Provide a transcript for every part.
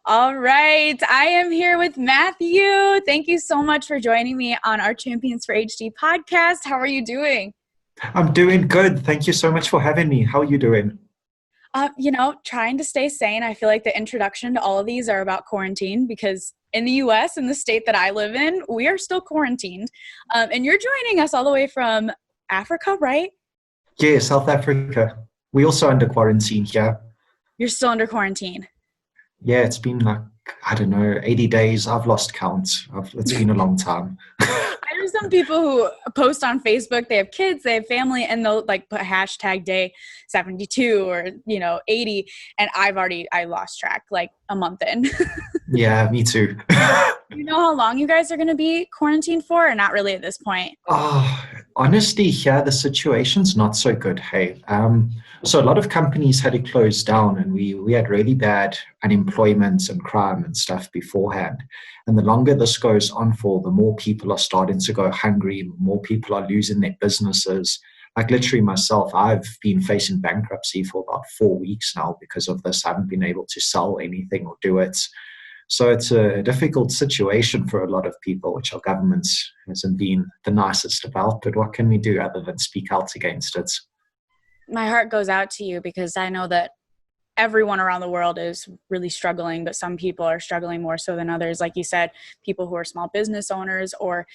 All right. I am here with Matthew. Thank you so much for joining me on our Champions for HD podcast. How are you doing? I'm doing good. Thank you so much for having me. How are you doing? Trying to stay sane. I feel like the introduction to all of these are about quarantine because in the US, in the state that I live in, we are still quarantined. And you're joining us all the way from Africa, right? Yeah, South Africa. We also under quarantine here. You're still under quarantine. Yeah, it's been like, I don't know, 80 days. I've lost count. It's been a long time. I know some people who post on Facebook, they have kids, they have family, and they'll like put hashtag day 72 or, 80. And I lost track like a month in. Yeah, me too. Do you know how long you guys are going to be quarantined for, or not really at this point? Oh, honestly, here the situation's not so good. Hey, so a lot of companies had to close down, and we had really bad unemployment and crime and stuff beforehand. And the longer this goes on for, the more people are starting to go hungry, more people are losing their businesses. Like literally myself, I've been facing bankruptcy for about 4 weeks now because of this. I haven't been able to sell anything or do it. So it's a difficult situation for a lot of people, which our government hasn't been the nicest about. But what can we do other than speak out against it? My heart goes out to you because I know that everyone around the world is really struggling, but some people are struggling more so than others. Like you said, people who are small business owners, or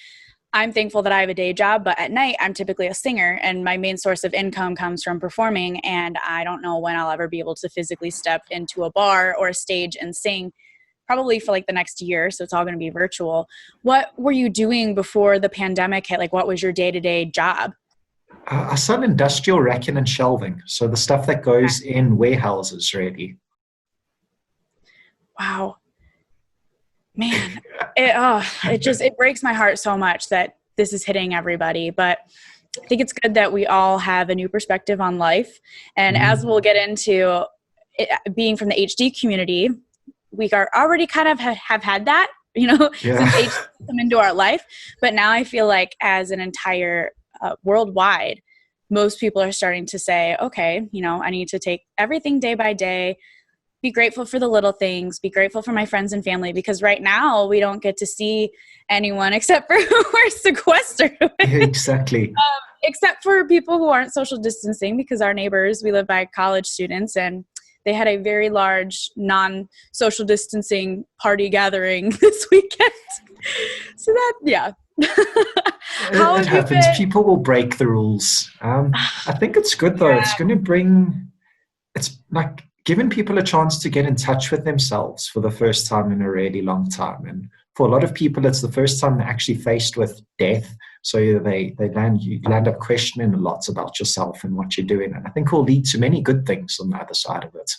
I'm thankful that I have a day job, but at night I'm typically a singer and my main source of income comes from performing. And I don't know when I'll ever be able to physically step into a bar or a stage and sing, probably for like the next year. So it's all going to be virtual. What were you doing before the pandemic hit? Like what was your day-to-day job? I sell industrial racking and shelving. So the stuff that goes in warehouses, really. Wow. Man, it breaks my heart so much that this is hitting everybody. But I think it's good that we all have a new perspective on life. And as we'll get into it, being from the HD community, we are already kind of have had that, since HD come into our life. But now I feel like as an entire worldwide, most people are starting to say, okay, I need to take everything day by day, be grateful for the little things, be grateful for my friends and family, because right now we don't get to see anyone except for who we're sequestered with. Exactly. Except for people who aren't social distancing, because our neighbors, we live by college students, and they had a very large non-social distancing party gathering this weekend. So that, yeah. How it happens. People will break the rules. I think it's good though. Yeah. It's like giving people a chance to get in touch with themselves for the first time in a really long time. And for a lot of people, it's the first time they're actually faced with death. So you land up questioning a lot about yourself and what you're doing. And I think will lead to many good things on the other side of it.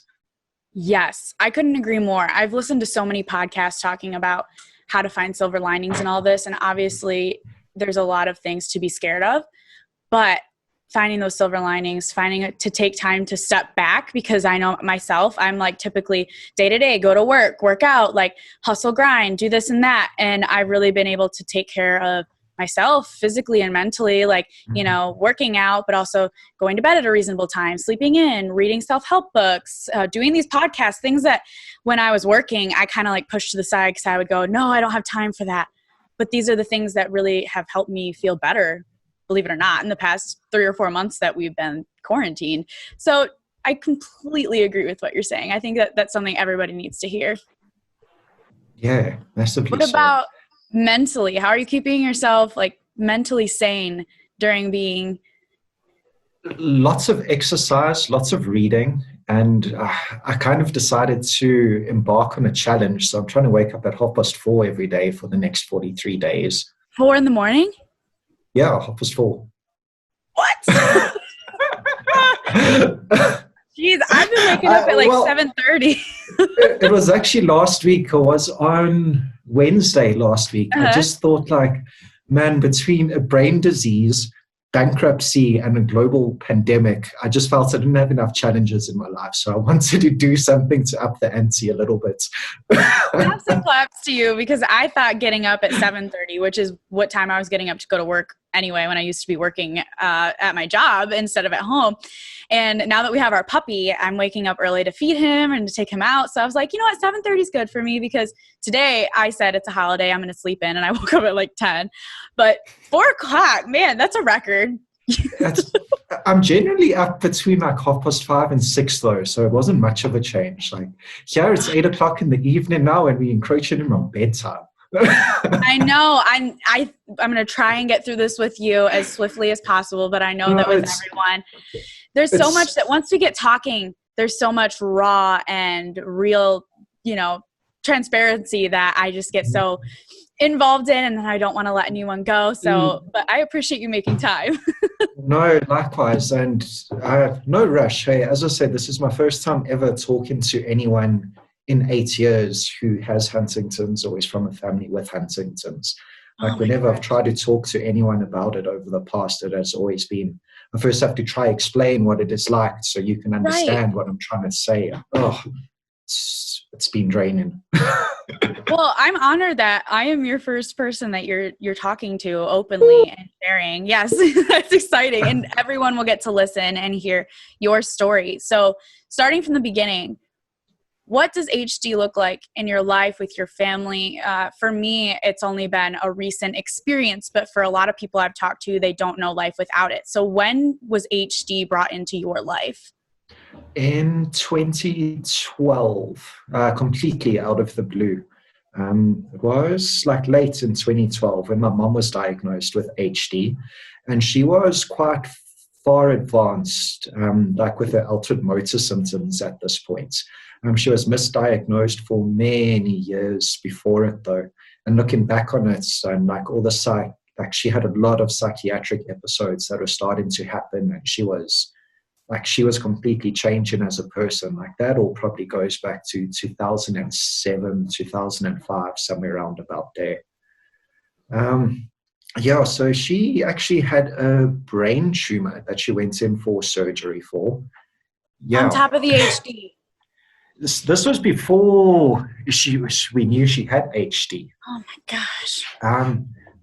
Yes, I couldn't agree more. I've listened to so many podcasts talking about how to find silver linings and all this. And obviously there's a lot of things to be scared of, but finding those silver linings, finding it to take time to step back, because I know myself, I'm like typically day to day, go to work out, like hustle, grind, do this and that. And I've really been able to take care of myself physically and mentally, like, working out, but also going to bed at a reasonable time, sleeping in, reading self-help books, doing these podcasts, things that when I was working, I kind of like pushed to the side because I would go, no, I don't have time for that. But these are the things that really have helped me feel better, believe it or not, in the past 3 or 4 months that we've been quarantined. So I completely agree with what you're saying. I think that that's something everybody needs to hear. Yeah, massively. What about mentally? How are you keeping yourself like mentally sane during being? Lots of exercise, lots of reading. And I kind of decided to embark on a challenge. So I'm trying to wake up at 4:30 every day for the next 43 days. 4 a.m? Yeah, 4:30. What? Jeez, I've been waking up at like 7:30. It was actually last week. It was on Wednesday last week. I just thought like, man, between a brain disease, bankruptcy, and a global pandemic, I just felt I didn't have enough challenges in my life. So I wanted to do something to up the ante a little bit. I have some claps to you, because I thought getting up at 7:30, which is what time I was getting up to go to work anyway when I used to be working at my job instead of at home. And now that we have our puppy, I'm waking up early to feed him and to take him out. So I was like, you know what, 7:30 is good for me, because today I said it's a holiday, I'm going to sleep in, and I woke up at like 10. But 4 o'clock, man, that's a record. I'm generally up between like 5:30 and 6 though, so it wasn't much of a change. Like here it's 8 o'clock in the evening now, and we encroaching in on bedtime. I know. I'm going to try and get through this with you as swiftly as possible, but I know that with everyone, there's so much that once we get talking, there's so much raw and real, transparency that I just get so involved in, and then I don't want to let anyone go. So, but I appreciate you making time. No, likewise. And no rush. Hey, as I said, this is my first time ever talking to anyone in 8 years who has Huntington's or is from a family with Huntington's. Like whenever I've tried to talk to anyone about it over the past, it has always been, I first have to try explain what it is like so you can understand what I'm trying to say. Oh, it's been draining. Well, I'm honored that I am your first person that you're talking to openly and sharing. Yes, that's exciting. And everyone will get to listen and hear your story. So starting from the beginning, what does HD look like in your life with your family? For me, it's only been a recent experience, but for a lot of people I've talked to, they don't know life without it. So when was HD brought into your life? In 2012, completely out of the blue. It was like late in 2012 when my mom was diagnosed with HD, and she was quite far advanced, like with her altered motor symptoms at this point. She was misdiagnosed for many years before it though. And looking back on it, and like all the she had a lot of psychiatric episodes that were starting to happen, and she was completely changing as a person. Like that all probably goes back to 2007, 2005, somewhere around about there. So she actually had a brain tumor that she went in for surgery for. On top of the HD. This was before we knew she had HD. Oh my gosh.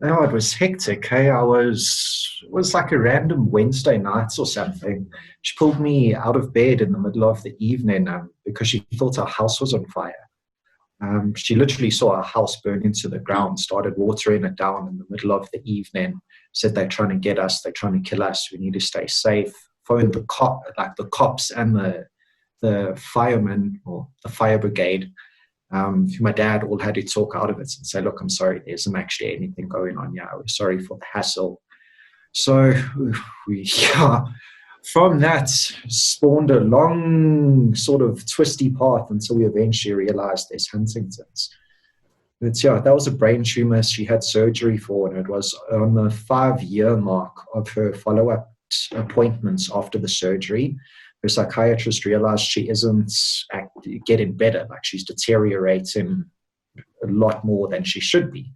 No, it was hectic. Hey, it was like a random Wednesday night or something. She pulled me out of bed in the middle of the evening because she thought our house was on fire. She literally saw our house burn into the ground, started watering it down in the middle of the evening, said they're trying to get us, they're trying to kill us, we need to stay safe. Phoned the cops and the firemen or the fire brigade. My dad all had to talk out of it and say, look, I'm sorry, there isn't actually anything going on. Yeah, we're sorry for the hassle. So from that spawned a long sort of twisty path until we eventually realized there's Huntington's. But that was a brain tumor she had surgery for, and it was on the 5-year mark of her follow-up appointments after the surgery. Her psychiatrist realized she isn't getting better, like she's deteriorating a lot more than she should be.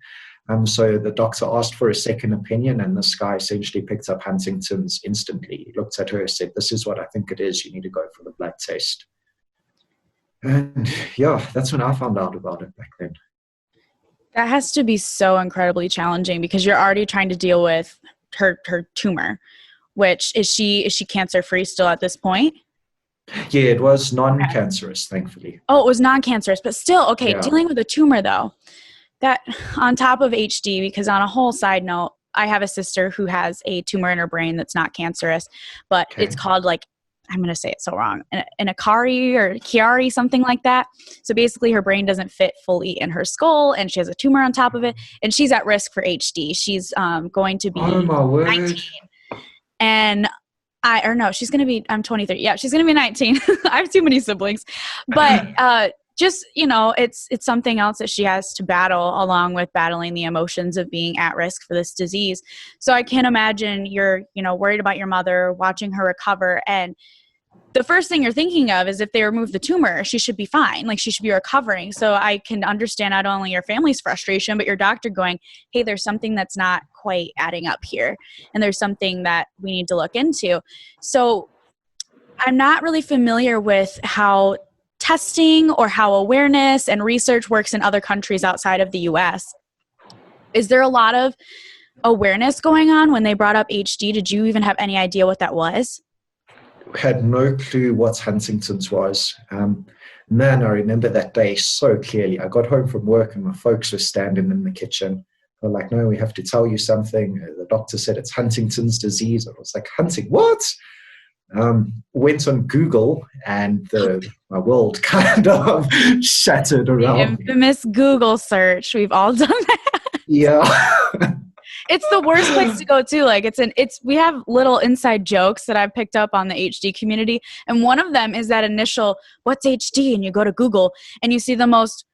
So the doctor asked for a second opinion, and this guy essentially picked up Huntington's instantly. He looked at her, said, this is what I think it is, you need to go for the blood test. And that's when I found out about it back then. That has to be so incredibly challenging because you're already trying to deal with her tumor. Which is she cancer-free still at this point? Yeah, it was non-cancerous, thankfully. Oh, it was non-cancerous, but still, okay, dealing with a tumor though, that on top of HD, because on a whole side note, I have a sister who has a tumor in her brain that's not cancerous, but it's called I'm going to say it so wrong, an Akari or Chiari, something like that. So basically her brain doesn't fit fully in her skull and she has a tumor on top of it and she's at risk for HD. She's going to be 19. And she's going to be, I'm 23. Yeah, she's going to be 19. I have too many siblings. But it's something else that she has to battle along with battling the emotions of being at risk for this disease. So I can imagine you're, worried about your mother, watching her recover. And the first thing you're thinking of is if they remove the tumor, she should be fine. Like she should be recovering. So I can understand not only your family's frustration, but your doctor going, hey, there's something that's not quite adding up here. And there's something that we need to look into. So I'm not really familiar with how testing or how awareness and research works in other countries outside of the US. Is there a lot of awareness going on when they brought up HD? Did you even have any idea what that was? Had no clue what Huntington's was. Man, I remember that day so clearly. I got home from work and my folks were standing in the kitchen. They're like, no, we have to tell you something. The doctor said it's Huntington's disease. I was like, hunting, what? Went on Google and my world kind of shattered around The infamous Google search. We've all done that. Yeah. It's the worst place to go too. Like we have little inside jokes that I've picked up on the HD community. And one of them is that initial, what's HD? And you go to Google and you see the most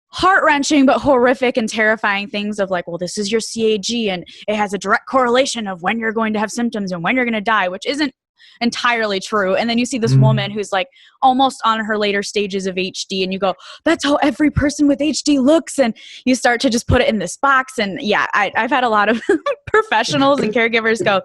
heart-wrenching but horrific and terrifying things of like, well, this is your CAG and it has a direct correlation of when you're going to have symptoms and when you're going to die, which isn't entirely true. And then you see this woman who's like almost on her later stages of HD and you go, that's how every person with HD looks. And you start to just put it in this box. And yeah, I've had a lot of professionals and caregivers go,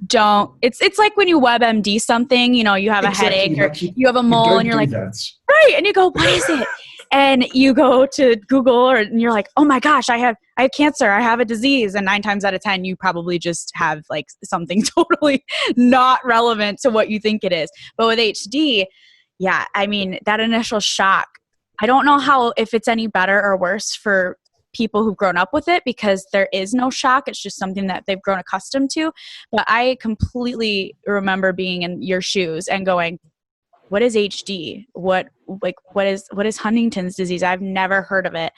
don't. It's like when you WebMD something, you know, you have a headache or you have a mole and you're like, right. And you go, what is it? And you go to Google and you're like, oh my gosh, I have cancer. I have a disease. And 9 times out of 10, you probably just have like something totally not relevant to what you think it is. But with HD, yeah, I mean, that initial shock, I don't know if it's any better or worse for people who've grown up with it because there is no shock. It's just something that they've grown accustomed to. But I completely remember being in your shoes and going, what is HD? What is Huntington's disease? I've never heard of it.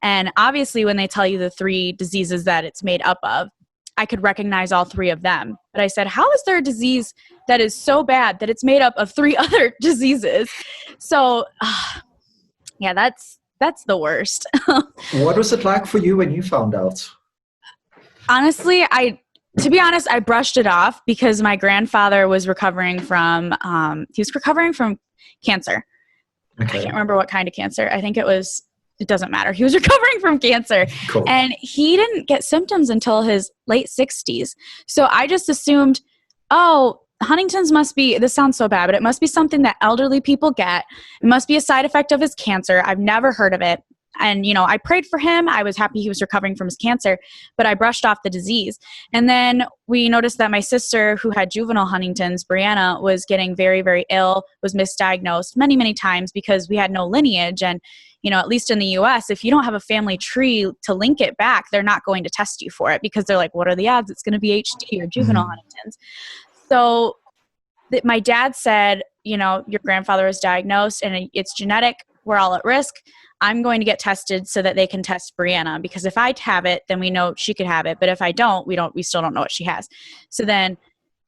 And obviously when they tell you the 3 diseases that it's made up of, I could recognize all 3 of them. But I said, how is there a disease that is so bad that it's made up of 3 other diseases? So yeah, that's the worst. What was it like for you when you found out? Honestly, to be honest, I brushed it off because my grandfather was recovering from cancer. Okay. I can't remember what kind of cancer. I think it doesn't matter. He was recovering from cancer. Cool. And he didn't get symptoms until his late 60s. So I just assumed, oh, Huntington's must be, this sounds so bad, but it must be something that elderly people get. It must be a side effect of his cancer. I've never heard of it. And, you know, I prayed for him. I was happy he was recovering from his cancer, but I brushed off the disease. And then we noticed that my sister, who had juvenile Huntington's, Brianna, was getting very, very ill, was misdiagnosed many, many times because we had no lineage. And, you know, at least in the US, if you don't have a family tree to link it back, they're not going to test you for it because they're like, what are the odds it's going to be HD or juvenile Huntington's? So my dad said, you know, your grandfather was diagnosed and it's genetic. We're all at risk. I'm going to get tested so that they can test Brianna because if I have it, then we know she could have it. But if I don't, we still don't know what she has. So then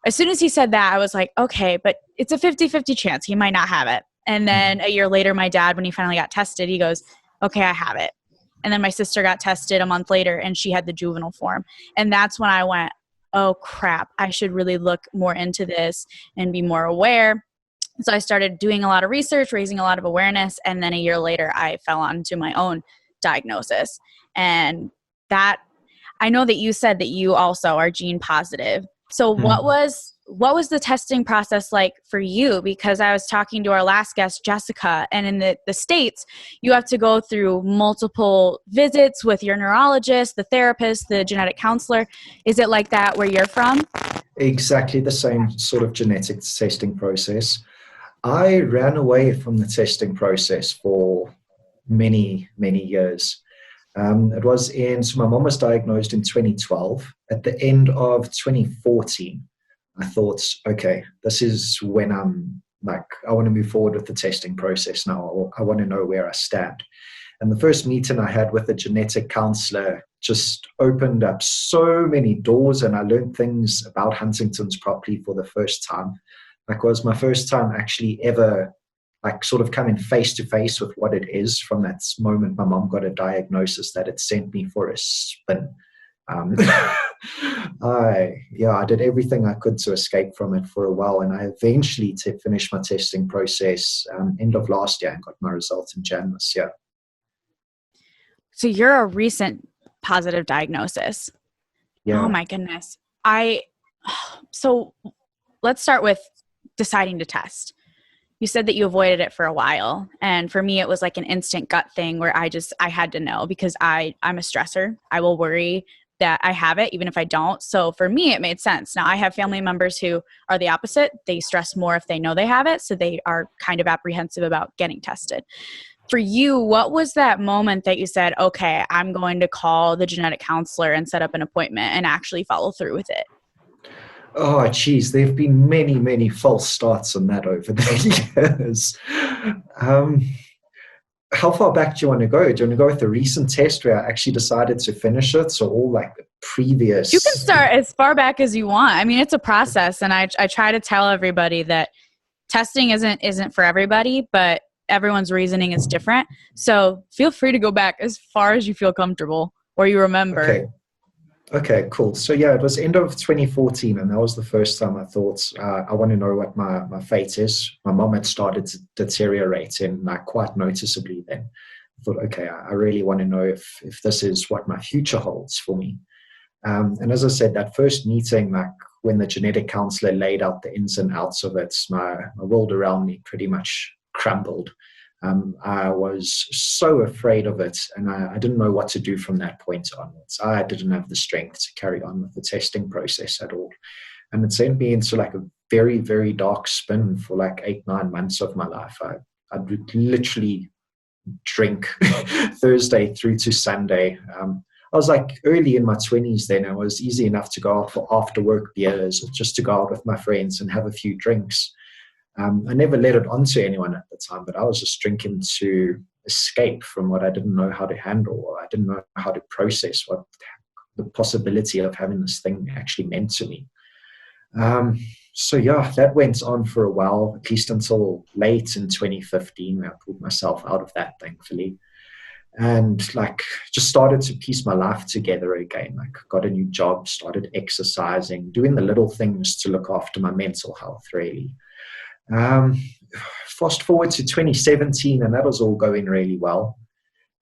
as soon as he said that, I was like, okay, but it's a 50-50 chance. He might not have it. And then a year later, my dad, when he finally got tested, he goes, okay, I have it. And then my sister got tested a month later and she had the juvenile form. And that's when I went, oh crap, I should really look more into this and be more aware. So I started doing a lot of research, raising a lot of awareness, and then a year later, I fell onto my own diagnosis. And that, I know that you said that you also are gene positive. So what was the testing process like for you? Because I was talking to our last guest, Jessica, and in the States, you have to go through multiple visits with your neurologist, the therapist, the genetic counselor. Is it like that where you're from? Exactly the same sort of genetic testing process. I ran away from the testing process for many, many years. So my mom was diagnosed in 2012. At the end of 2014, I thought, okay, this is when I want to move forward with the testing process now. I want to know where I stand. And the first meeting I had with a genetic counselor just opened up so many doors, and I learned things about Huntington's properly for the first time. It was my first time actually ever sort of coming face to face with what it is. From that moment my mom got a diagnosis that it sent me for a spin. I did everything I could to escape from it for a while, and I eventually finished my testing process end of last year and got my results in January this year. So you're a recent positive diagnosis. Yeah. Oh my goodness. So let's start with deciding to test. You said that you avoided it for a while. And for me, it was like an instant gut thing where I had to know because I'm a stressor. I will worry that I have it, even if I don't. So for me, it made sense. Now I have family members who are the opposite. They stress more if they know they have it. So they are kind of apprehensive about getting tested. For you, what was that moment that you said, okay, I'm going to call the genetic counselor and set up an appointment and actually follow through with it? Oh, geez, there have been many, many false starts on that over the years. How far back do you want to go? Do you want to go with the recent test where I actually decided to finish it? So all like the previous... You can start as far back as you want. I mean, it's a process. And I try to tell everybody that testing isn't for everybody, but everyone's reasoning is different. So feel free to go back as far as you feel comfortable or you remember. Okay, cool. So yeah, it was end of 2014, and that was the first time I thought, I want to know what my fate is. My mom had started to deteriorate and like quite noticeably then. I thought, okay, I really want to know if this is what my future holds for me. And as I said, that first meeting, like when the genetic counselor laid out the ins and outs of it, my world around me pretty much crumbled. I was so afraid of it, and I didn't know what to do from that point onwards. I didn't have the strength to carry on with the testing process at all. And it sent me into like a very, very dark spin for like 8-9 months of my life. I would literally drink Thursday through to Sunday. I was like early in my 20s then. It was easy enough to go out for after work beers or just to go out with my friends and have a few drinks. I never let it on to anyone at the time, but I was just drinking to escape from what I didn't know how to handle. I didn't know how to process what the possibility of having this thing actually meant to me. So yeah, that went on for a while, at least until late in 2015, where I pulled myself out of that, thankfully. And like just started to piece my life together again. Like got a new job, started exercising, doing the little things to look after my mental health, really. Fast forward to 2017, and that was all going really well.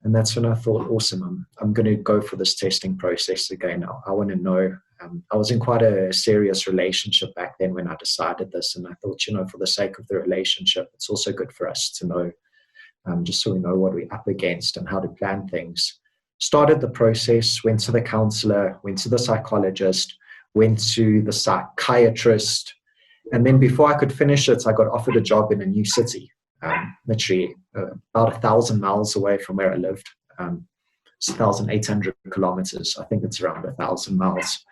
And that's when I thought, awesome, I'm going to go for this testing process again. I want to know. I was in quite a serious relationship back then when I decided this, and I thought, for the sake of the relationship, it's also good for us to know, just so we know what we're up against and how to plan things. Started the process, went to the counselor, went to the psychologist, went to the psychiatrist. And then before I could finish it, I got offered a job in a new city, literally about 1,000 miles away from where I lived. It's 1,800 kilometers. I think it's around 1,000 miles.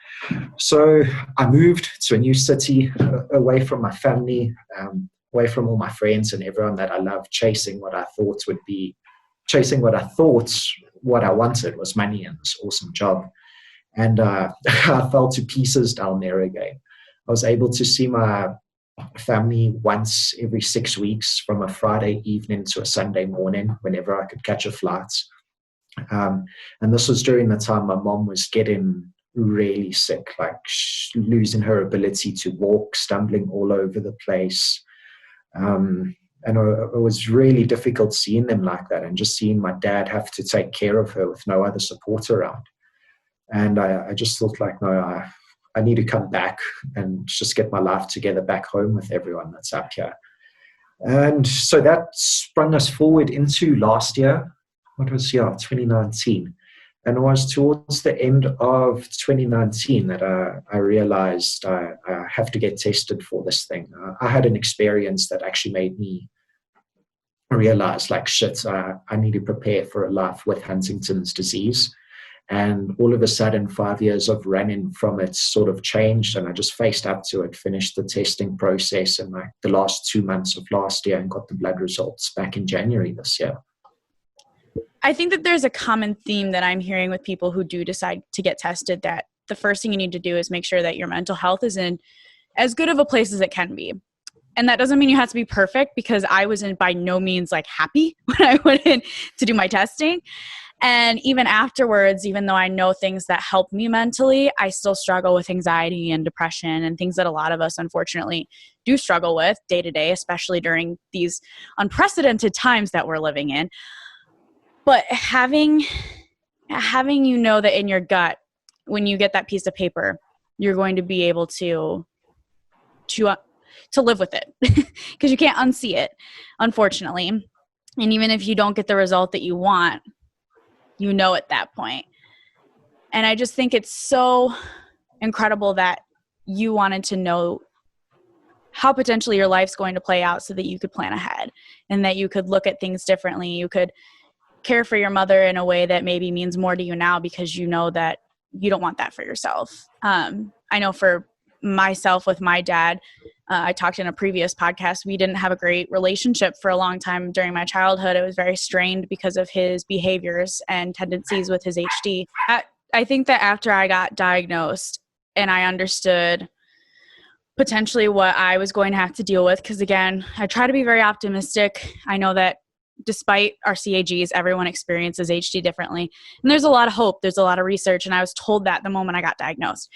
So I moved to a new city, away from my family, away from all my friends and everyone that I love, chasing what I thought what I wanted was money and this awesome job. And I fell to pieces down there again. I was able to see my family once every 6 weeks from a Friday evening to a Sunday morning whenever I could catch a flight. And this was during the time my mom was getting really sick, like losing her ability to walk, stumbling all over the place. And it was really difficult seeing them like that and just seeing my dad have to take care of her with no other support around. And I just thought like, no, I need to come back and just get my life together back home with everyone that's up here. And so that sprung us forward into last year. 2019. And it was towards the end of 2019 that I realized I have to get tested for this thing. I had an experience that actually made me realize like, shit, I need to prepare for a life with Huntington's disease. And all of a sudden, 5 years of running from it sort of changed, and I just faced up to it, finished the testing process in like the last 2 months of last year and got the blood results back in January this year. I think that there's a common theme that I'm hearing with people who do decide to get tested, that the first thing you need to do is make sure that your mental health is in as good of a place as it can be. And that doesn't mean you have to be perfect, because I was by no means like happy when I went in to do my testing. And even afterwards, even though I know things that help me mentally, I still struggle with anxiety and depression and things that a lot of us, unfortunately, do struggle with day to day, especially during these unprecedented times that we're living in. But having that in your gut, when you get that piece of paper, you're going to be able to live with it, because you can't unsee it, unfortunately. And even if you don't get the result that you want, at that point. And I just think it's so incredible that you wanted to know how potentially your life's going to play out so that you could plan ahead and that you could look at things differently. You could care for your mother in a way that maybe means more to you now because you know that you don't want that for yourself. I know for myself with my dad, I talked in a previous podcast, we didn't have a great relationship for a long time during my childhood. It was very strained because of his behaviors and tendencies with his HD. I think that after I got diagnosed and I understood potentially what I was going to have to deal with, because again, I try to be very optimistic. I know that despite our CAGs, everyone experiences HD differently. And there's a lot of hope. There's a lot of research. And I was told that the moment I got diagnosed.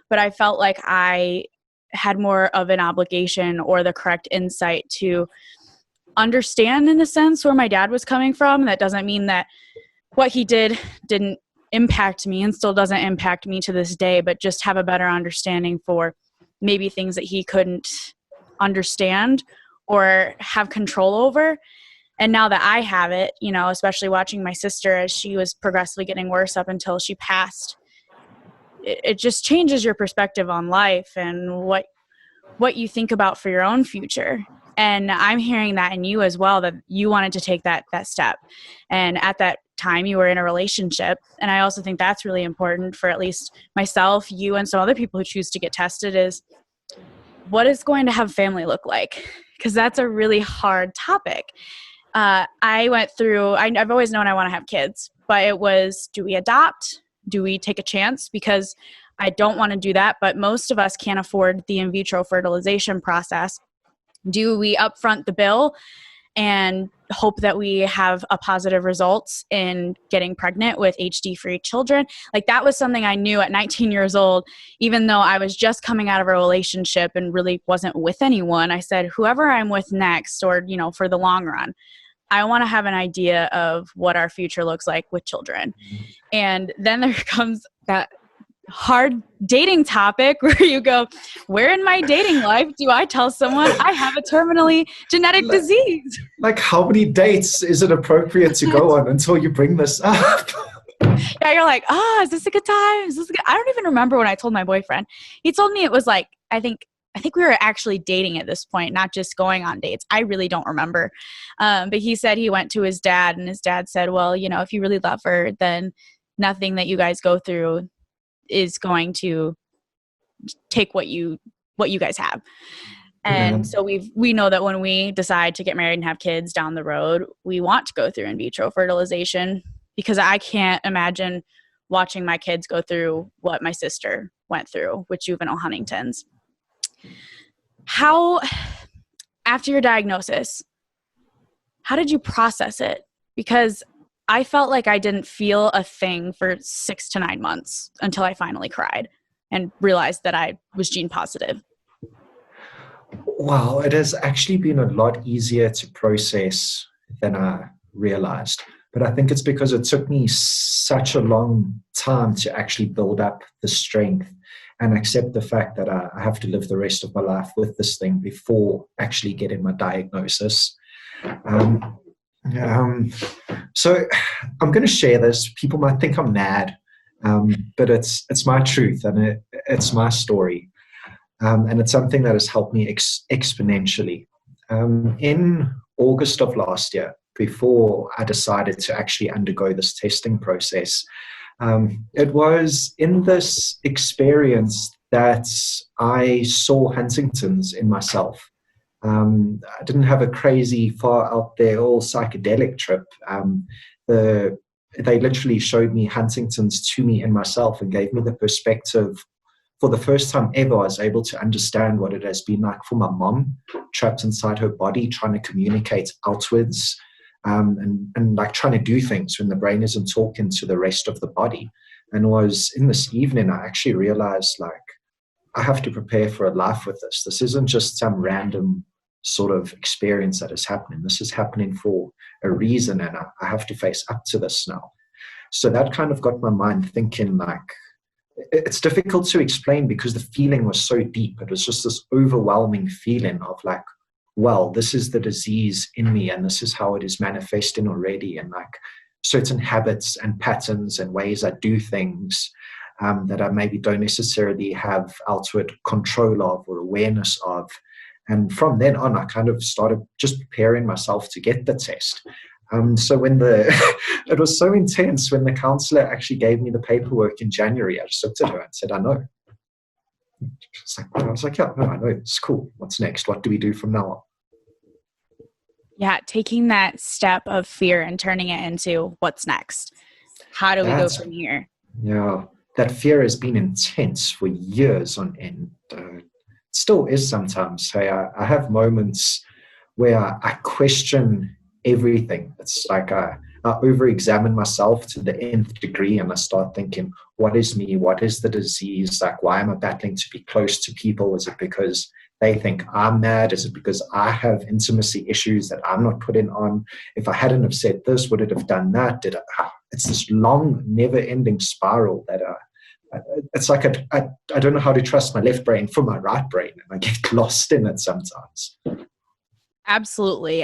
But I felt like I had more of an obligation or the correct insight to understand, in a sense, where my dad was coming from. That doesn't mean that what he did didn't impact me and still doesn't impact me to this day, but just have a better understanding for maybe things that he couldn't understand or have control over. And now that I have it, you know, especially watching my sister as she was progressively getting worse up until she passed, it just changes your perspective on life and what you think about for your own future. And I'm hearing that in you as well, that you wanted to take that step. And at that time you were in a relationship. And I also think that's really important for at least myself, you, and some other people who choose to get tested is, what is going to have family look like? Because that's a really hard topic. I went through, I've always known I want to have kids, but it was, do we adopt? Do we take a chance? Because I don't want to do that, but most of us can't afford the in vitro fertilization process. Do we upfront the bill and hope that we have a positive results in getting pregnant with HD-free children? Like, that was something I knew at 19 years old, even though I was just coming out of a relationship and really wasn't with anyone. I said, whoever I'm with next, or, you know, for the long run, I want to have an idea of what our future looks like with children. And then there comes that hard dating topic where you go, where in my dating life do I tell someone I have a terminally genetic disease? Like, how many dates is it appropriate to go on until you bring this up? Yeah, you're like, is this a good time? Is this a good? I don't even remember when I told my boyfriend. He told me it was like, I think we were actually dating at this point, not just going on dates. I really don't remember. But he said he went to his dad, and his dad said, well, you know, if you really love her, then nothing that you guys go through is going to take what you guys have. And so we know that when we decide to get married and have kids down the road, we want to go through in vitro fertilization, because I can't imagine watching my kids go through what my sister went through with juvenile Huntington's. How, after your diagnosis, how did you process it? Because I felt like I didn't feel a thing for 6 to 9 months until I finally cried and realized that I was gene positive. Wow, it has actually been a lot easier to process than I realized. But I think it's because it took me such a long time to actually build up the strength and accept the fact that I have to live the rest of my life with this thing before actually getting my diagnosis. So I'm going to share this. People might think I'm mad, but it's my truth, and it's my story. And it's something that has helped me exponentially. In August of last year, before I decided to actually undergo this testing process, it was in this experience that I saw Huntington's in myself. I didn't have a crazy far out there all psychedelic trip. They literally showed me Huntington's to me in myself and gave me the perspective. For the first time ever, I was able to understand what it has been like for my mom, trapped inside her body, trying to communicate outwards, and like trying to do things when the brain isn't talking to the rest of the body. And it was in this evening, I actually realized, like, I have to prepare for a life with this. This isn't just some random sort of experience that is happening. This is happening for a reason, and I have to face up to this now. So that kind of got my mind thinking, like, it's difficult to explain because the feeling was so deep. It was just this overwhelming feeling of like, well, this is the disease in me, and this is how it is manifesting already. And like, certain habits and patterns and ways I do things that I maybe don't necessarily have outward control of or awareness of. And from then on, I kind of started just preparing myself to get the test. So when it was so intense when the counselor actually gave me the paperwork in January, I just looked at her and said, I know. I was like, yeah, no, I know, it's cool. What's next? What do we do from now on? Yeah, taking that step of fear and turning it into what's next. How do we go from here? Yeah, that fear has been intense for years on end. Still is sometimes. Hey, I have moments where I question everything. It's like I over-examine myself to the nth degree, and I start thinking, what is me? What is the disease? Like, why am I battling to be close to people? Is it because they think I'm mad? Is it because I have intimacy issues that I'm not putting on? If I hadn't have said this, would it have done that? It's this long, never-ending spiral that it's like I don't know how to trust my left brain from my right brain, and I get lost in it sometimes. Absolutely.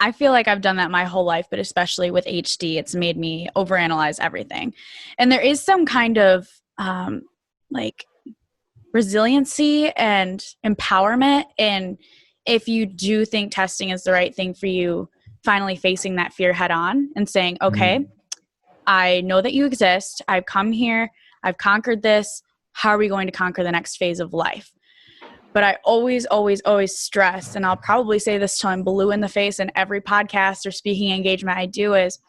I feel like I've done that my whole life, but especially with HD, it's made me overanalyze everything. And there is some kind of like resiliency and empowerment. And if you do think testing is the right thing for you, finally facing that fear head on and saying, okay, I know that you exist. I've come here. I've conquered this. How are we going to conquer the next phase of life? But I always, always, always stress, and I'll probably say this till I'm blue in the face in every podcast or speaking engagement I do, is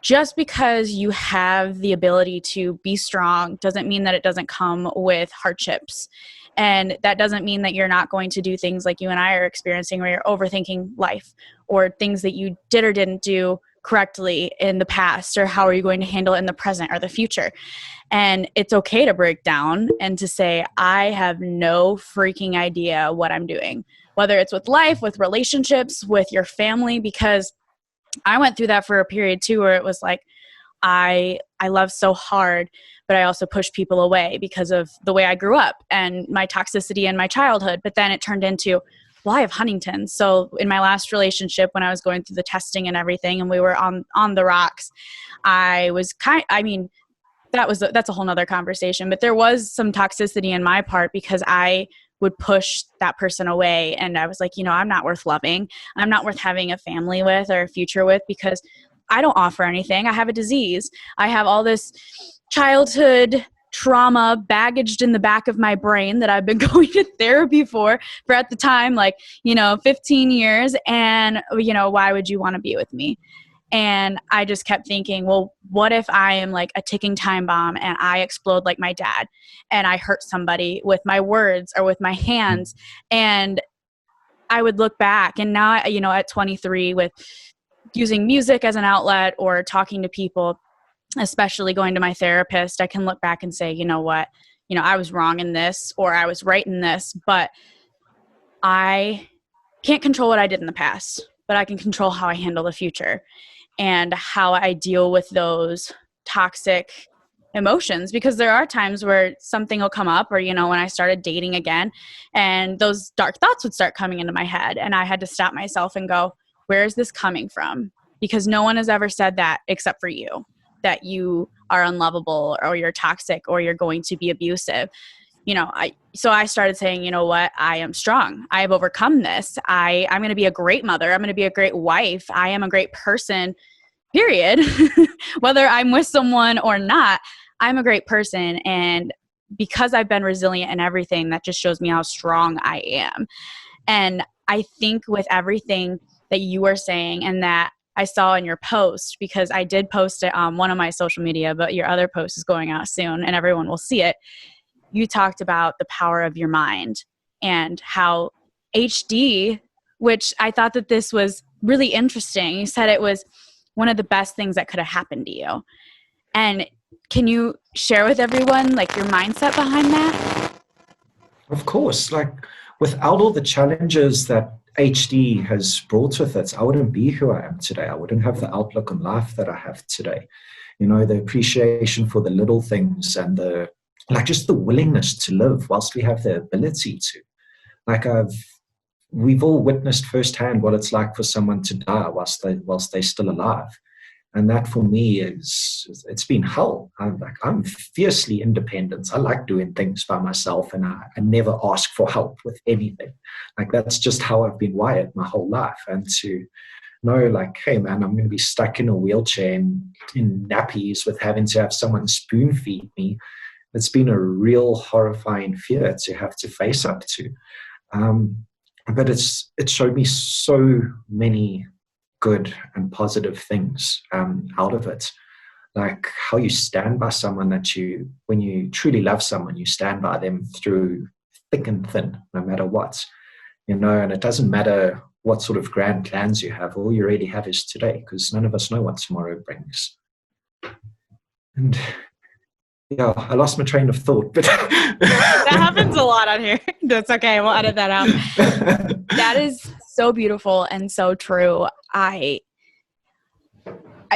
just because you have the ability to be strong doesn't mean that it doesn't come with hardships. And that doesn't mean that you're not going to do things like you and I are experiencing, where you're overthinking life or things that you did or didn't do correctly in the past, or how are you going to handle it in the present or the future. And it's okay to break down and to say, I have no freaking idea what I'm doing, whether it's with life, with relationships, with your family, because I went through that for a period too, where it was like, I love so hard, but I also push people away because of the way I grew up and my toxicity in my childhood. But then it turned into, well, I have Huntington. So in my last relationship, when I was going through the testing and everything, and we were on the rocks, I was that's a whole nother conversation, but there was some toxicity in my part because I would push that person away. And I was like, I'm not worth loving. I'm not worth having a family with or a future with, because I don't offer anything. I have a disease. I have all this childhood trauma baggaged in the back of my brain that I've been going to therapy for at the time, 15 years. And, why would you want to be with me? And I just kept thinking, well, what if I am like a ticking time bomb and I explode like my dad and I hurt somebody with my words or with my hands? And I would look back, and now, at 23, with using music as an outlet or talking to people, especially going to my therapist, I can look back and say, you know what, I was wrong in this, or I was right in this, but I can't control what I did in the past, but I can control how I handle the future and how I deal with those toxic emotions. Because there are times where something will come up, or, when I started dating again, and those dark thoughts would start coming into my head, and I had to stop myself and go, where is this coming from? Because no one has ever said that except for you, that you are unlovable or you're toxic or you're going to be abusive. So I started saying, you know what, I am strong. I have overcome this. I'm going to be a great mother. I'm going to be a great wife. I am a great person, period. Whether I'm with someone or not, I'm a great person. And because I've been resilient in everything, that just shows me how strong I am. And I think with everything that you were saying and that I saw in your post, because I did post it on one of my social media, but your other post is going out soon and everyone will see it. You talked about the power of your mind and how HD, which I thought that this was really interesting. You said it was one of the best things that could have happened to you. And can you share with everyone your mindset behind that? Of course, without all the challenges that HD has brought with it, I wouldn't be who I am today. I wouldn't have the outlook on life that I have today. The appreciation for the little things and just the willingness to live whilst we have the ability to. I've we've all witnessed firsthand what it's like for someone to die whilst they're still alive. And that for me it's been hell. I'm fiercely independent. I like doing things by myself, and I never ask for help with anything. Like, that's just how I've been wired my whole life. And to know, like, hey man, I'm going to be stuck in a wheelchair in nappies with having to have someone spoon feed me, it's been a real horrifying fear to have to face up to. But it showed me so many good and positive things out of it. Like how you stand by someone when you truly love someone, you stand by them through thick and thin, no matter what, and it doesn't matter what sort of grand plans you have. All you really have is today, because none of us know what tomorrow brings. And yeah, I lost my train of thought, but that happens a lot on here. That's okay. We'll edit that out. That is so beautiful and so true. I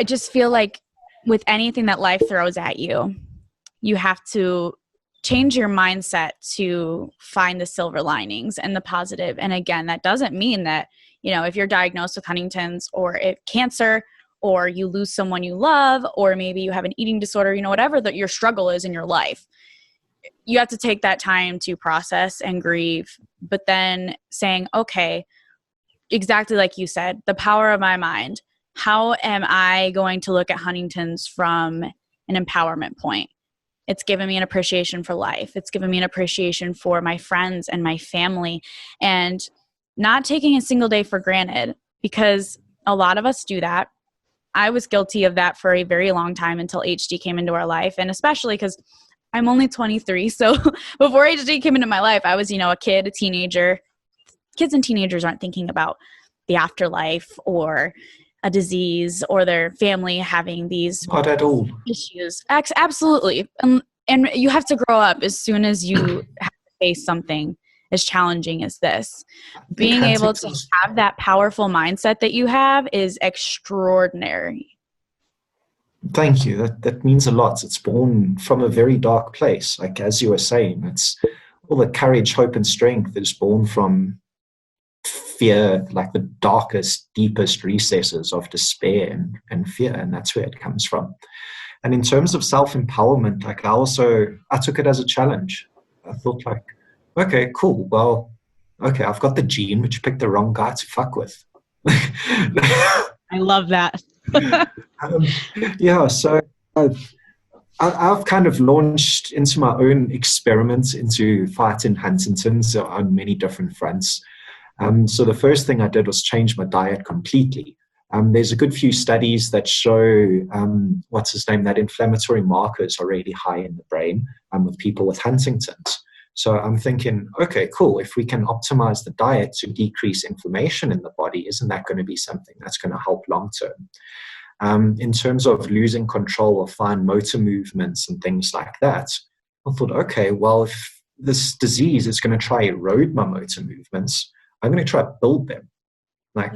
just feel like with anything that life throws at you, you have to change your mindset to find the silver linings and the positive. And again, that doesn't mean that, if you're diagnosed with Huntington's or cancer, or you lose someone you love, or maybe you have an eating disorder, whatever that your struggle is in your life, you have to take that time to process and grieve, but then saying, okay, exactly like you said, the power of my mind. How am I going to look at Huntington's from an empowerment point? It's given me an appreciation for life. It's given me an appreciation for my friends and my family, and not taking a single day for granted, because a lot of us do that. I was guilty of that for a very long time until HD came into our life. And especially because I'm only 23. So before HD came into my life, I was, a kid, a teenager. Kids and teenagers aren't thinking about the afterlife or a disease or their family having these not at all issues. Absolutely. And you have to grow up as soon as you have to face something as challenging as this. Being able to have that powerful mindset that you have is extraordinary. Thank you. That means a lot. It's born from a very dark place. Like, as you were saying, it's all the courage, hope, and strength is born from fear, like the darkest, deepest recesses of despair and fear. And that's where it comes from. And in terms of self-empowerment, like I took it as a challenge. I thought, like, okay, cool. Well, okay, I've got the gene, but you picked the wrong guy to fuck with. I love that. Yeah, so I've kind of launched into my own experiments into fighting Huntington's on many different fronts. So the first thing I did was change my diet completely. There's a good few studies that show, that inflammatory markers are really high in the brain with people with Huntington's. So I'm thinking, okay, cool. If we can optimize the diet to decrease inflammation in the body, isn't that going to be something that's going to help long term? In terms of losing control of fine motor movements and things like that, I thought, okay, well, if this disease is going to try erode my motor movements, I'm going to try build them. Like,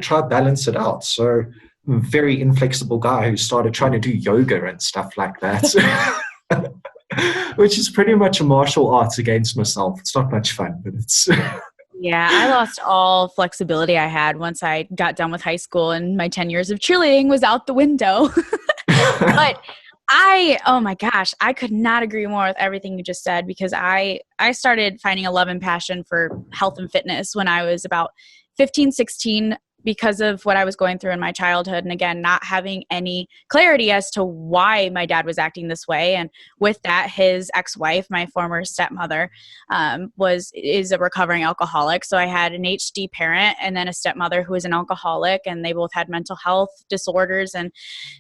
try balance it out. So I'm a very inflexible guy who started trying to do yoga and stuff like that. Which is pretty much a martial arts against myself. It's not much fun, but it's... Yeah, I lost all flexibility I had once I got done with high school, and my 10 years of cheerleading was out the window. But oh my gosh, I could not agree more with everything you just said, because I started finding a love and passion for health and fitness when I was about 15, 16, because of what I was going through in my childhood. And again, not having any clarity as to why my dad was acting this way. And with that, his ex-wife, my former stepmother, is a recovering alcoholic. So I had an HD parent and then a stepmother who was an alcoholic, and they both had mental health disorders. And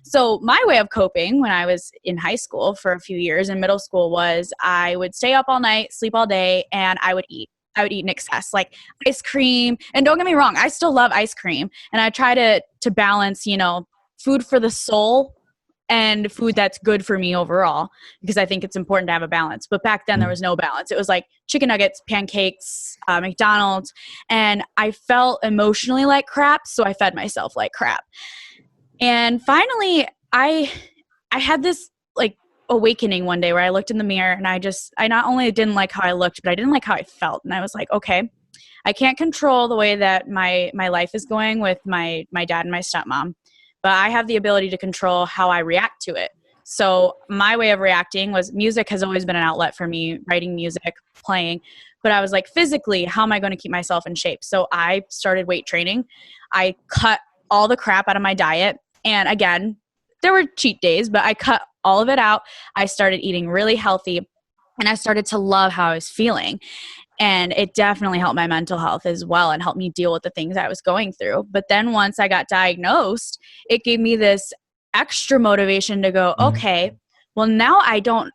so my way of coping when I was in high school for a few years, in middle school, was I would stay up all night, sleep all day, and I would eat in excess, like ice cream. And don't get me wrong, I still love ice cream. And I try to balance, food for the soul and food that's good for me overall, because I think it's important to have a balance. But back then there was no balance. It was like chicken nuggets, pancakes, McDonald's. And I felt emotionally like crap. So I fed myself like crap. And finally I had this like awakening one day where I looked in the mirror and I not only didn't like how I looked, but I didn't like how I felt. And I was like, okay, I can't control the way that my life is going with my dad and my stepmom, but I have the ability to control how I react to it. So my way of reacting was music has always been an outlet for me, writing music, playing. But I was like, physically, how am I going to keep myself in shape? So I started weight training. I cut all the crap out of my diet. And again, there were cheat days, but I cut all of it out. I started eating really healthy, and I started to love how I was feeling. And it definitely helped my mental health as well and helped me deal with the things I was going through. But then once I got diagnosed, it gave me this extra motivation to go, okay, well, now I don't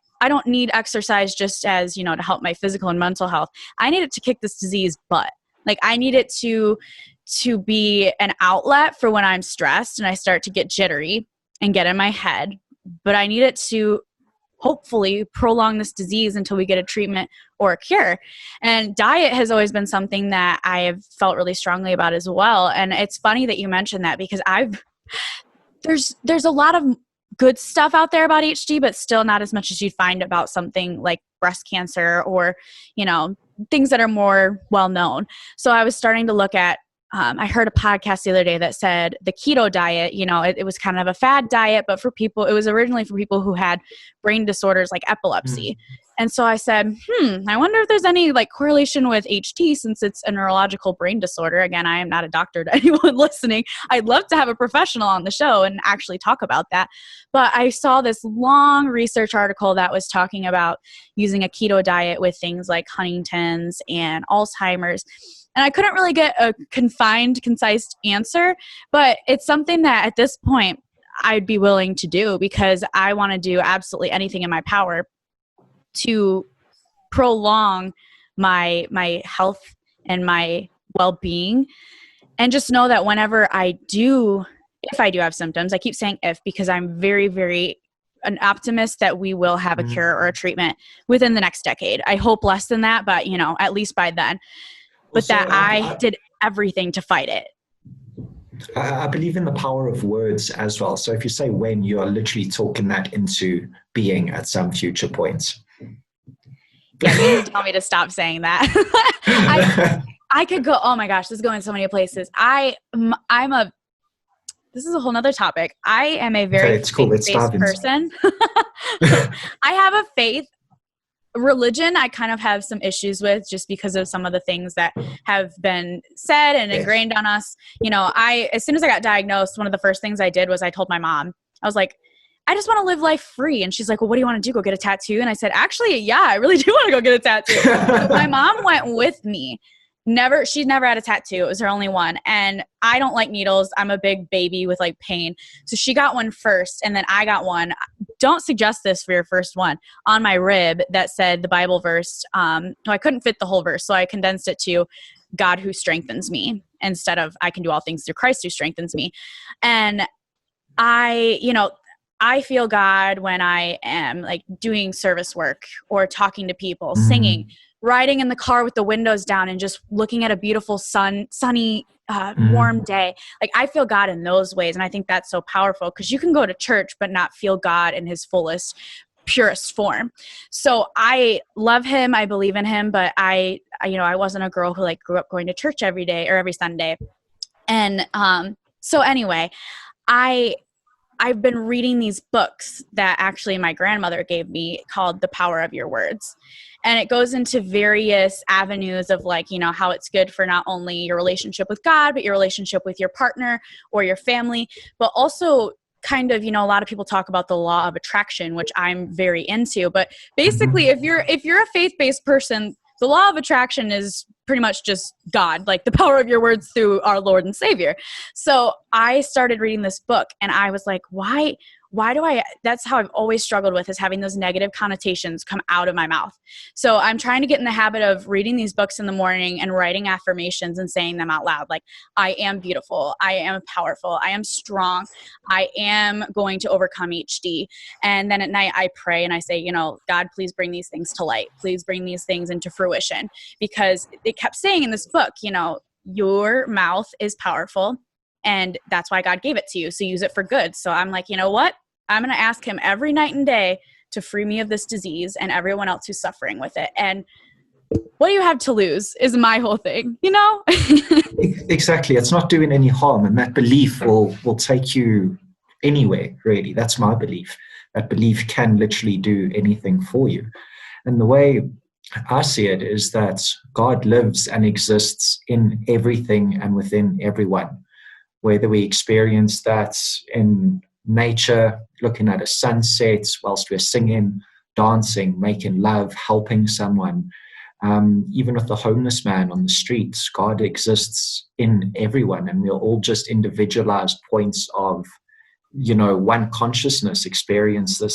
need exercise just as, to help my physical and mental health. I need it to kick this disease butt. Like, I need it to be an outlet for when I'm stressed and I start to get jittery and get in my head. But I need it to hopefully prolong this disease until we get a treatment or a cure. And diet has always been something that I have felt really strongly about as well. And it's funny that you mentioned that, because there's a lot of good stuff out there about HD, but still not as much as you'd find about something like breast cancer or, things that are more well known. So I was starting to look at, I heard a podcast the other day that said the keto diet, it was kind of a fad diet, but it was originally for people who had brain disorders like epilepsy. And so I said, I wonder if there's any correlation with HT, since it's a neurological brain disorder. Again, I am not a doctor to anyone listening. I'd love to have a professional on the show and actually talk about that. But I saw this long research article that was talking about using a keto diet with things like Huntington's and Alzheimer's. And I couldn't really get a concise answer, but it's something that at this point I'd be willing to do, because I want to do absolutely anything in my power to prolong my health and my well-being. And just know that if I do have symptoms, I keep saying if, because I'm very, very an optimist that we will have a cure or a treatment within the next decade. I hope less than that, but at least by then. But so, I did everything to fight it. I believe in the power of words as well. So if you say when, you are literally talking that into being at some future points. Yeah, you need to tell me to stop saying that. I could go, oh my gosh, this is going so many places. This is a whole nother topic. I am a very faith-based person. I have a faith. Religion, I kind of have some issues with, just because of some of the things that have been said and ingrained on us. As soon as I got diagnosed, one of the first things I did was I told my mom, I was like, I just want to live life free. And she's like, well, what do you want to do? Go get a tattoo? And I said, actually, yeah, I really do want to go get a tattoo. So my mom went with me. She's never had a tattoo. It was her only one. And I don't like needles. I'm a big baby with pain. So she got one first, and then I got one. Don't suggest this for your first one, on my rib that said the Bible verse. I couldn't fit the whole verse, so I condensed it to God who strengthens me, instead of I can do all things through Christ who strengthens me. And I feel God when I am doing service work or talking to people, singing, riding in the car with the windows down and just looking at a beautiful sunny, warm day. I feel God in those ways. And I think that's so powerful, because you can go to church but not feel God in his fullest, purest form. So I love him. I believe in him, but I wasn't a girl who grew up going to church every day or every Sunday. And so anyway, I've been reading these books that actually my grandmother gave me, called The Power of Your Words. And it goes into various avenues of how it's good for not only your relationship with God, but your relationship with your partner or your family, but also kind of, a lot of people talk about the law of attraction, which I'm very into. But basically, if you're a faith-based person, the law of attraction is pretty much just God, the power of your words through our Lord and Savior. So I started reading this book, and I was like, why that's how I've always struggled with, is having those negative connotations come out of my mouth. So I'm trying to get in the habit of reading these books in the morning and writing affirmations and saying them out loud. I am beautiful. I am powerful. I am strong. I am going to overcome HD. And then at night I pray and I say, God, please bring these things to light. Please bring these things into fruition. Because it kept saying in this book, your mouth is powerful. And that's why God gave it to you. So use it for good. So I'm like, you know what? I'm going to ask him every night and day to free me of this disease and everyone else who's suffering with it. And what do you have to lose is my whole thing, you know? Exactly. It's not doing any harm. And that belief will take you anywhere, really. That's my belief. That belief can literally do anything for you. And the way I see it is that God lives and exists in everything and within everyone. Whether we experience that in nature, looking at a sunset whilst we're singing, dancing, making love, helping someone, even with the homeless man on the streets, God exists in everyone, and we're all just individualized points of, one consciousness experiencing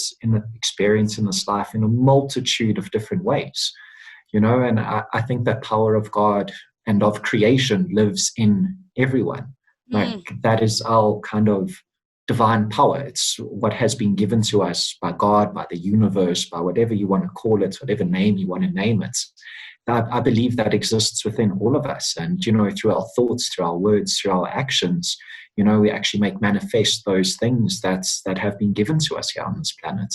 this life in a multitude of different ways. And I think that power of God and of creation lives in everyone. Like that is our kind of divine power. It's what has been given to us by God, by the universe, by whatever you want to call it, whatever name you want to name it. I believe that exists within all of us. And, through our thoughts, through our words, through our actions, we actually make manifest those things that have been given to us here on this planet.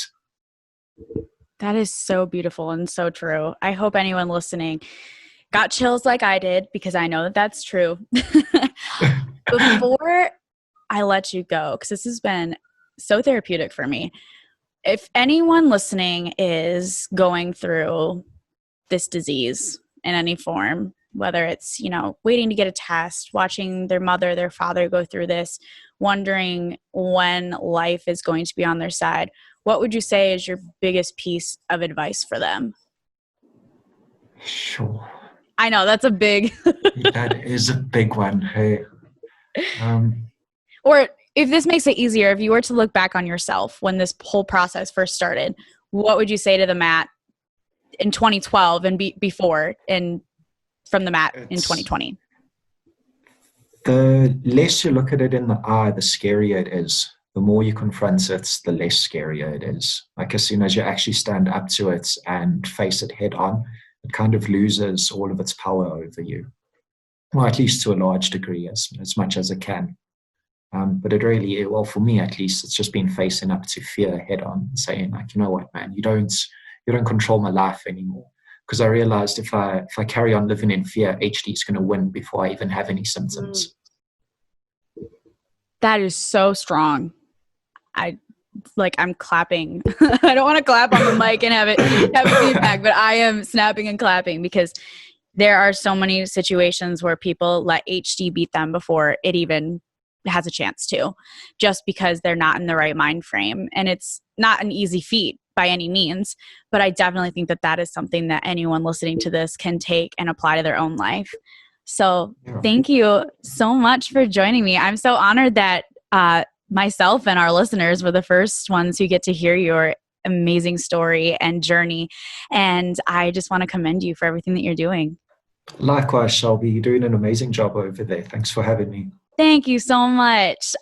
That is so beautiful and so true. I hope anyone listening got chills like I did, because I know that that's true. Before I let you go, because this has been so therapeutic for me, if anyone listening is going through this disease in any form, whether it's, waiting to get a test, watching their mother, their father go through this, wondering when life is going to be on their side, what would you say is your biggest piece of advice for them? Sure. I know that's a big... That is a big one. Hey. Or if this makes it easier, if you were to look back on yourself when this whole process first started, what would you say to the Matt in 2012 and before, and from the Matt in 2020? The less you look at it in the eye, the scarier it is. The more you confront it, the less scarier it is. Like as soon as you actually stand up to it and face it head on, it kind of loses all of its power over you. Well, at least to a large degree, as much as it can. But it really, well, for me at least, it's just been facing up to fear head on and saying, like, you know what, man, you don't control my life anymore. Because I realized if I carry on living in fear, HD is going to win before I even have any symptoms. That is so strong. I'm clapping. I don't want to clap on the mic and have it feedback, but I am snapping and clapping, because there are so many situations where people let HD beat them before it even has a chance to, just because they're not in the right mind frame. And it's not an easy feat by any means, but I definitely think that is something that anyone listening to this can take and apply to their own life. So Thank you so much for joining me. I'm so honored that myself and our listeners were the first ones who get to hear your amazing story and journey. And I just want to commend you for everything that you're doing. Likewise, Shelby, you're doing an amazing job over there. Thanks for having me. Thank you so much.